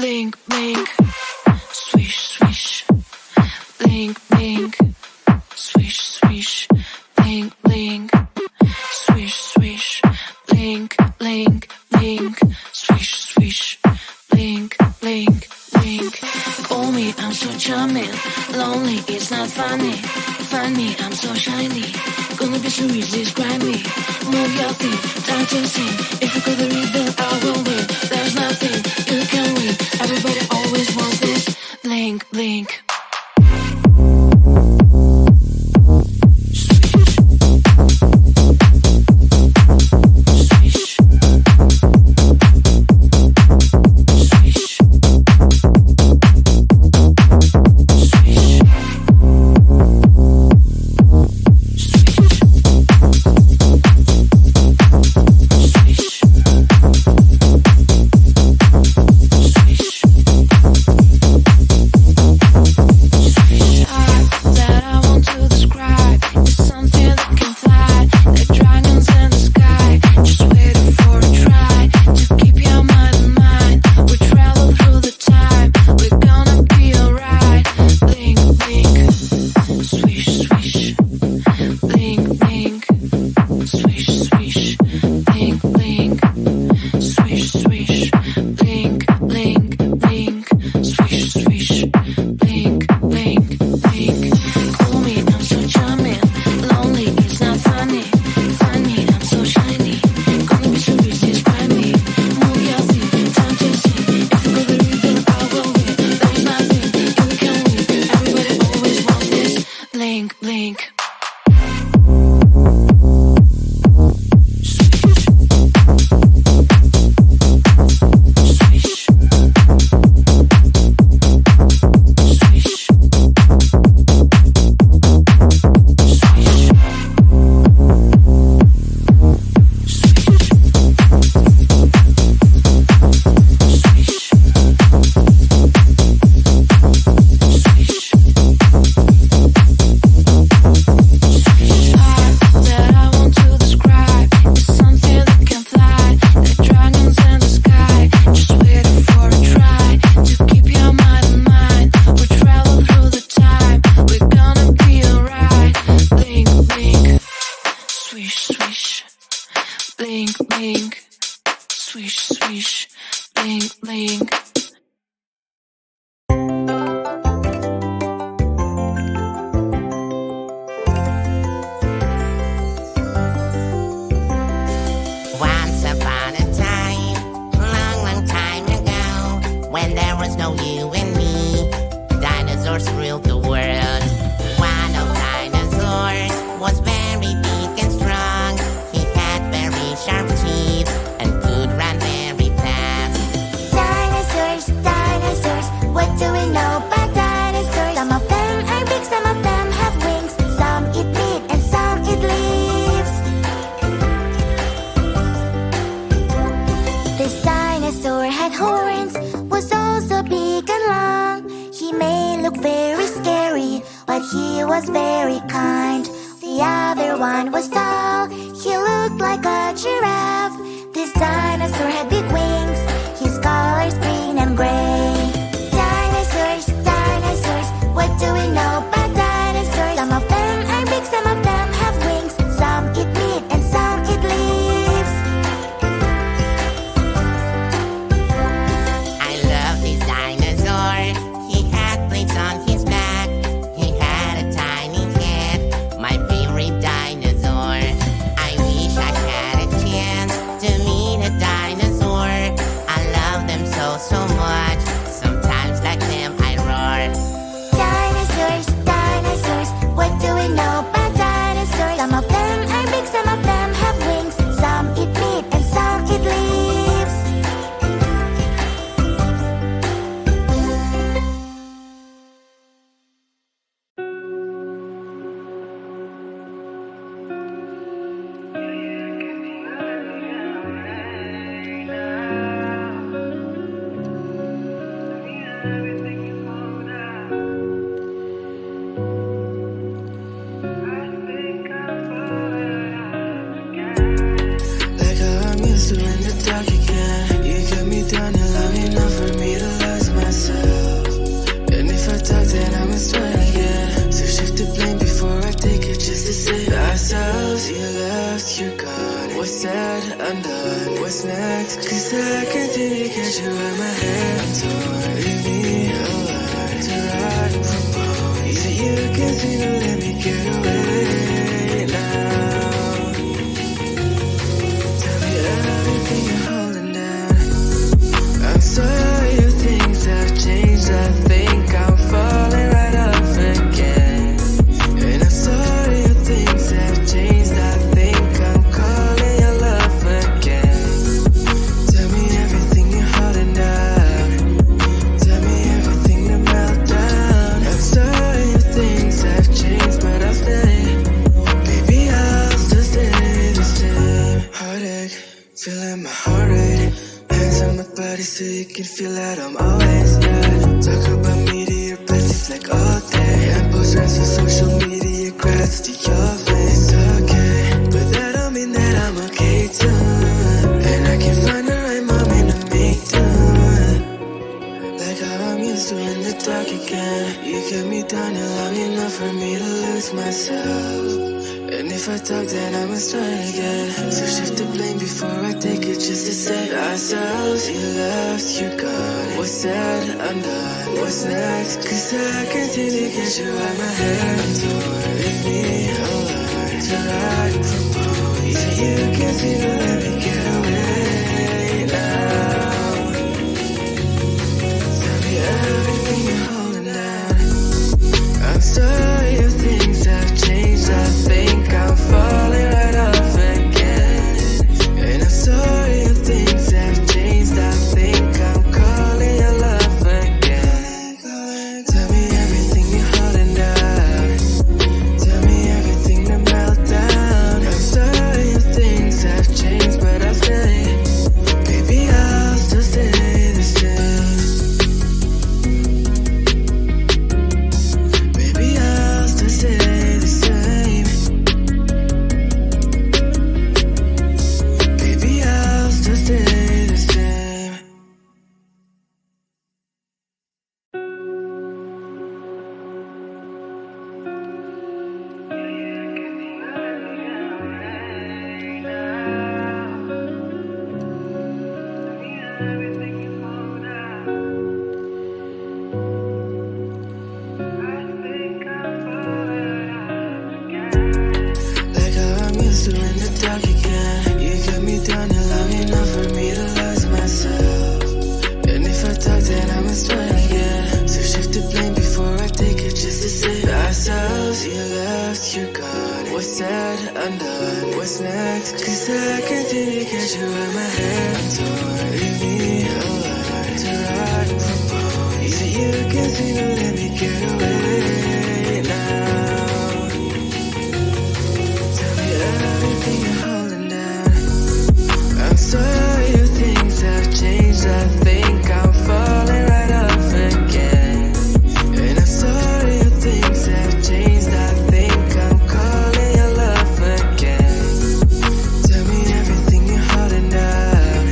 blink, blink, swish, swish, blink, blink, swish, swish, blink, blink, swish, swish, blink, blink, blink, swish, swish, blink, blink, blink. Call me, I'm so charming. Lonely, it's not funny. Find me, I'm so shiny. Gonna be so easy, describe me. Move your feet, time to sing. If you got the rhythm, I will win. There's nothing you can win. Everybody always wants this. Blink, blink. So in the dark again, you got me down and love enough for me to last said, undone, what's next? Cause I continue to catch you by my hand. So leave me alone to ride from home. Yeah, you can seem to let me get away now. Tell me everything you're holding down. I'm sorry if things have changed. I think I'm falling right off again. And I'm sorry if things have changed. I think I'm calling your love again. Tell me everything you're holding down. Tell me everything to melt down. I'm sorry if things have changed, but I'll stay. Baby, I'll still stay the same. Heartache, feeling my heart rate. Hands on my body so you can feel that I'm always there. Talk about me to your besties like all day. And post rants on social media, grats to your face. Okay, but that don't mean that I'm okay too. And I can find the right moment to make do. Like how I'm used to in the dark again. You kept me down long enough for me to lose myself. And if I talk, then I must try again. So shift the blame before I take it, just to save ourselves. You left, you're gone. What's said, undone. What's next? Cause I continue to get you out my head. So leave me alone to ride from home. Yeah, you can seem to let me get away now. Tell me everything you're holding down. I'm sorry if things have changed. I think I'm falling right off again. And I'm sorry if things have changed. I think I'm calling your love again. Tell me everything you're holding down. Tell me everything to melt down. I'm sorry if things have changed, but I'll stay. Baby, I'll still stay the same. Baby, I'll still stay the same. Baby, I'll still stay the same. Like how I'm used to in the dark again. You kept me down long enough for me to lose myself. And if I talk, then I must try again. So shift the blame before I take it, just to save ourselves. You left, you're gone. What's said, undone. What's next? Cause I continue to catch you out my hand. So leave me alone to ride from home. Yeah, you can seem to let me get away now. Tell me everything you're holding down. I'm sorry if things have changed. I think I'm falling right off again. And I'm sorry if things have changed. I think I'm calling your love again. Tell me everything you're holding down.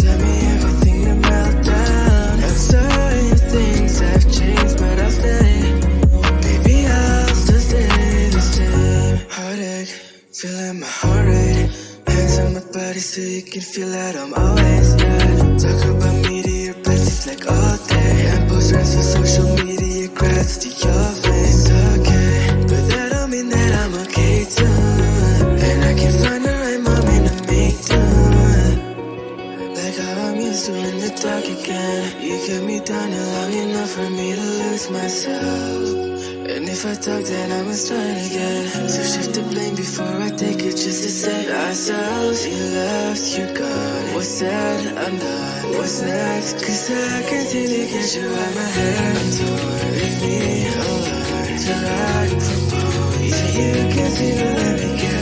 Tell me everything to melt down. I'm sorry if things have changed, but I'll stay. Baby, I'll still stay the same. Heartache, feeling my heart rate. Hands on my body so you can feel that I'm always there. Talk about me to your besties like all day. And post rants on social media, grats to your face. Okay, but that don't mean that I'm okay too. And I can find the right moment to make do. Like how I'm used to in the dark again. You kept me down long enough for me to lose myself. And if I talk, then I must try again. So shift the blame before I take it, just to save ourselves. You left, you're gone. What's said, undone. What's next? Cause I continue to get you out my hand. So leave me alone to ride from home. Yeah, you can seem to let me get